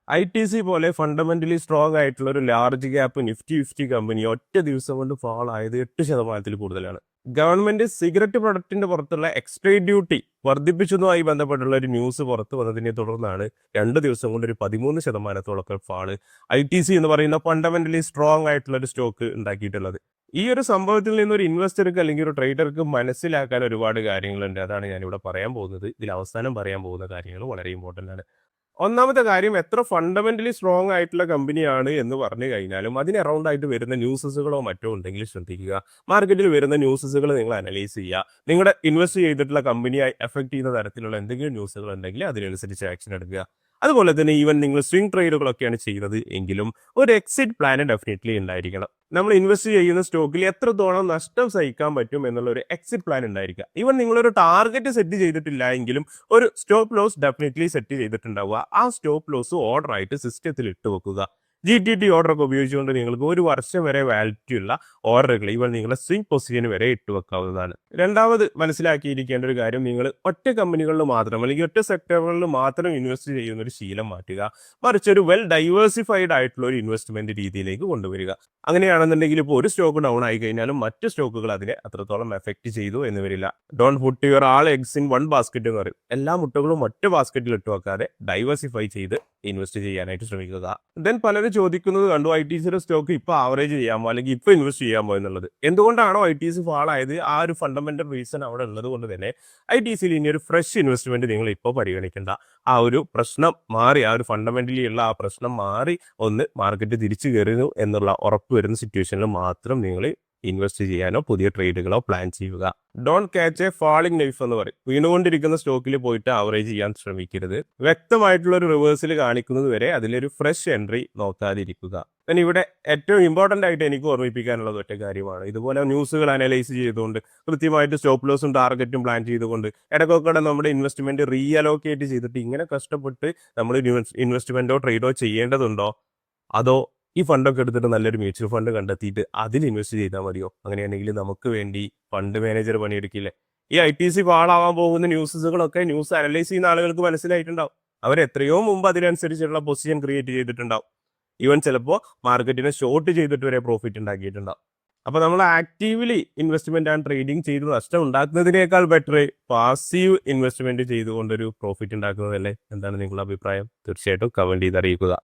ITC പോലെ fundamentally strong ആയിട്ടുള്ള ഒരു ലാർജ് ക്യാപ്പ് നിഫ്റ്റി കമ്പനി ഒറ്റ ദിവസം കൊണ്ട് ഫാൾ ആയത് 8% കൂടുതലാണ്. ഗവൺമെന്റ് സിഗരറ്റ് പ്രൊഡക്റ്റിന്റെ പുറത്തുള്ള എക്സ്ട്രേറ്റ് ഡ്യൂട്ടി വർദ്ധിപ്പിച്ചതുമായി ബന്ധപ്പെട്ടുള്ള ഒരു ന്യൂസ് പുറത്തു വന്നതിനെ തുടർന്നാണ് 2 ദിവസം കൊണ്ട് ഒരു 13% ഫാള് ITC എന്ന് പറയുന്ന ഫണ്ടമെന്റലി സ്ട്രോങ് ആയിട്ടുള്ള ഒരു സ്റ്റോക്ക് ഉണ്ടാക്കിയിട്ടുള്ളത്. ഈ ഒരു സംഭവത്തിൽ നിന്ന് ഒരു ഇൻവെസ്റ്റർക്ക് അല്ലെങ്കിൽ ഒരു ട്രേഡർക്ക് മനസ്സിലാക്കാൻ ഒരുപാട് കാര്യങ്ങളുണ്ട്. അതാണ് ഞാനിവിടെ പറയാൻ പോകുന്നത്. ഇതിൽ അവസാനം പറയാൻ പോകുന്ന കാര്യങ്ങൾ വളരെ ഇമ്പോർട്ടൻ്റ് ആണ്. ഒന്നാമത്തെ കാര്യം, എത്ര ഫണ്ടമെന്റലി സ്ട്രോങ് ആയിട്ടുള്ള കമ്പനിയാണ് എന്ന് പറഞ്ഞു കഴിഞ്ഞാലും അതിന് അറൗണ്ട് ആയിട്ട് വരുന്ന ന്യൂസസുകളോ മറ്റോ ഉണ്ടെങ്കിൽ ശ്രദ്ധിക്കുക. മാർക്കറ്റിൽ വരുന്ന ന്യൂസസുകൾ നിങ്ങൾ അനലൈസ് ചെയ്യുക. നിങ്ങളുടെ ഇൻവെസ്റ്റ് ചെയ്തിട്ടുള്ള കമ്പനിയായി എഫക്ട് ചെയ്യുന്ന തരത്തിലുള്ള എന്തെങ്കിലും ന്യൂസുകൾ ഉണ്ടെങ്കിൽ അതിനനുസരിച്ച് ആക്ഷൻ എടുക്കുക. അതുപോലെ തന്നെ ഈവൻ നിങ്ങൾ സ്വിംഗ് ട്രേഡുകളൊക്കെയാണ് ചെയ്യുന്നത് എങ്കിലും ഒരു എക്സിറ്റ് പ്ലാൻ ഡെഫിനറ്റ്ലി ഉണ്ടായിരിക്കണം. നമ്മൾ ഇൻവെസ്റ്റ് ചെയ്യുന്ന സ്റ്റോക്കിൽ എത്രത്തോളം നഷ്ടം സഹിക്കാൻ പറ്റും എന്നുള്ള ഒരു എക്സിറ്റ് പ്ലാൻ ഉണ്ടായിരിക്കുക. ഈവൻ നിങ്ങളൊരു ടാർഗറ്റ് സെറ്റ് ചെയ്തിട്ടില്ല എങ്കിലും ഒരു സ്റ്റോപ്പ് ലോസ് ഡെഫിനറ്റ്ലി സെറ്റ് ചെയ്തിട്ടുണ്ടാവുക. ആ സ്റ്റോപ്പ് ലോസ് ഓർഡർ ആയിട്ട് സിസ്റ്റത്തിൽ ഇട്ട് വെക്കുക. GTT ഓർഡർ ഒക്കെ ഉപയോഗിച്ചുകൊണ്ട് നിങ്ങൾക്ക് 1 വർഷം വരെ വാലിഡിറ്റി ഉള്ള ഓർഡറുകൾ ഈവൻ നിങ്ങളുടെ സ്വിംഗ് പൊസിഷന് വരെ ഇട്ട് വെക്കാവുന്നതാണ്. രണ്ടാമത് മനസ്സിലാക്കിയിരിക്കേണ്ട ഒരു കാര്യം, നിങ്ങൾ ഒറ്റ കമ്പനികളിൽ മാത്രം അല്ലെങ്കിൽ ഒറ്റ സെക്ടറുകളിൽ മാത്രം ഇൻവെസ്റ്റ് ചെയ്യുന്ന ഒരു ശീലം മാറ്റുക. മറിച്ച് ഒരു വെൽ ഡൈവേഴ്സിഫൈഡ് ആയിട്ടുള്ള ഒരു ഇൻവെസ്റ്റ്മെന്റ് രീതിയിലേക്ക് കൊണ്ടുവരിക. അങ്ങനെയാണെന്നുണ്ടെങ്കിൽ ഇപ്പോൾ ഒരു സ്റ്റോക്ക് ഡൗൺ ആയി കഴിഞ്ഞാലും മറ്റ് സ്റ്റോക്കുകൾ അതിനെ അത്രത്തോളം എഫക്ട് ചെയ്തു എന്ന് വരില്ല. Don't put your all eggs in one basket എന്ന് പറയും. എല്ലാ മുട്ടകളും ഒറ്റ ബാസ്ക്കറ്റിൽ ഇട്ട് വെക്കാതെ ഡൈവേഴ്സിഫൈ ചെയ്ത് ഇൻവെസ്റ്റ് ചെയ്യാനായിട്ട് ശ്രമിക്കുക. ദെൻ പലരും ചോദിക്കുന്നത് കണ്ടു, ITCയുടെ സ്റ്റോക്ക് ഇപ്പോൾ ആവറേജ് ചെയ്യാമോ അല്ലെങ്കിൽ ഇപ്പോൾ ഇൻവെസ്റ്റ് ചെയ്യാമോ എന്നുള്ളത്. എന്തുകൊണ്ടാണോ ITC ഫാൾ ആയത്, ആ ഒരു ഫണ്ടമെന്റൽ റീസൺ അവിടെ ഉള്ളത് കൊണ്ട് തന്നെ ITCയിൽ ഇനി ഒരു ഫ്രഷ് ഇൻവെസ്റ്റ്മെന്റ് നിങ്ങൾ ഇപ്പോൾ പരിഗണിക്കേണ്ട. ആ ഒരു പ്രശ്നം മാറി, ആ ഒരു ഫണ്ടമെന്റലി ഉള്ള ആ പ്രശ്നം മാറി ഒന്ന് മാർക്കറ്റ് തിരിച്ചു കയറുന്നു എന്നുള്ള ഉറപ്പ് വരുന്ന സിറ്റുവേഷനിൽ മാത്രം നിങ്ങൾ ഇൻവെസ്റ്റ് ചെയ്യാനോ പുതിയ ട്രേഡുകളോ പ്ലാൻ ചെയ്യുക. Don't catch A falling knife എന്ന് പറയും. വീണുകൊണ്ടിരിക്കുന്ന സ്റ്റോക്കിൽ പോയിട്ട് ആവറേജ് ചെയ്യാൻ ശ്രമിക്കരുത്. വ്യക്തമായിട്ടുള്ള ഒരു റിവേഴ്സൽ കാണിക്കുന്നത് വരെ അതിലൊരു ഫ്രഷ് എൻട്രി നോക്കാതിരിക്കുക. പിന്നെ ഇവിടെ ഏറ്റവും ഇമ്പോർട്ടൻ്റ് ആയിട്ട് എനിക്ക് ഓർമ്മിപ്പിക്കാനുള്ളത് ഒറ്റ കാര്യമാണ്. ഇതുപോലെ ന്യൂസുകൾ അനലൈസ് ചെയ്തുകൊണ്ട് കൃത്യമായിട്ട് സ്റ്റോപ്പ് ലോസും ടാർഗറ്റും പ്ലാൻ ചെയ്തുകൊണ്ട് ഇടയ്ക്കൊക്കെ നമ്മുടെ ഇൻവെസ്റ്റ്മെന്റ് റീഅലോക്കേറ്റ് ചെയ്തിട്ട് ഇങ്ങനെ കഷ്ടപ്പെട്ട് നമ്മൾ ഇൻവെസ്റ്റ്മെന്റോ ട്രേഡോ ചെയ്യേണ്ടതുണ്ടോ? അതോ ഈ ഫണ്ടൊക്കെ എടുത്തിട്ട് നല്ലൊരു മ്യൂച്വൽ ഫണ്ട് കണ്ടെത്തിയിട്ട് അതിൽ ഇൻവെസ്റ്റ് ചെയ്താൽ മതിയോ? അങ്ങനെയാണെങ്കിൽ നമുക്ക് വേണ്ടി ഫണ്ട് മാനേജർ പണിയെടുക്കില്ലേ? ഈ ITC ഫാളാവാൻ പോകുന്ന ന്യൂസുകളൊക്കെ ന്യൂസ് അനലൈസ് ചെയ്യുന്ന ആളുകൾക്ക് മനസ്സിലായിട്ടുണ്ടാവും. അവർ എത്രയോ മുമ്പ് അതിനനുസരിച്ചുള്ള പൊസിഷൻ ക്രിയേറ്റ് ചെയ്തിട്ടുണ്ടാവും. ഈവൻ ചിലപ്പോൾ മാർക്കറ്റിനെ ഷോർട്ട് ചെയ്തിട്ട് വരെ പ്രോഫിറ്റ് ഉണ്ടാക്കിയിട്ടുണ്ടാവും. അപ്പോൾ നമ്മൾ ആക്റ്റീവ്ലി ഇൻവെസ്റ്റ്മെന്റ് ആൻഡ് ട്രേഡിംഗ് ചെയ്ത് നഷ്ടം ഉണ്ടാക്കുന്നതിനേക്കാൾ ബെറ്റർ പാസീവ് ഇൻവെസ്റ്റ്മെന്റ് ചെയ്തുകൊണ്ടൊരു പ്രോഫിറ്റ് ഉണ്ടാക്കുന്നതല്ലേ? എന്താണ് നിങ്ങളുടെ അഭിപ്രായം? തീർച്ചയായിട്ടും കമന്റ് ചെയ്ത് അറിയിക്കുക.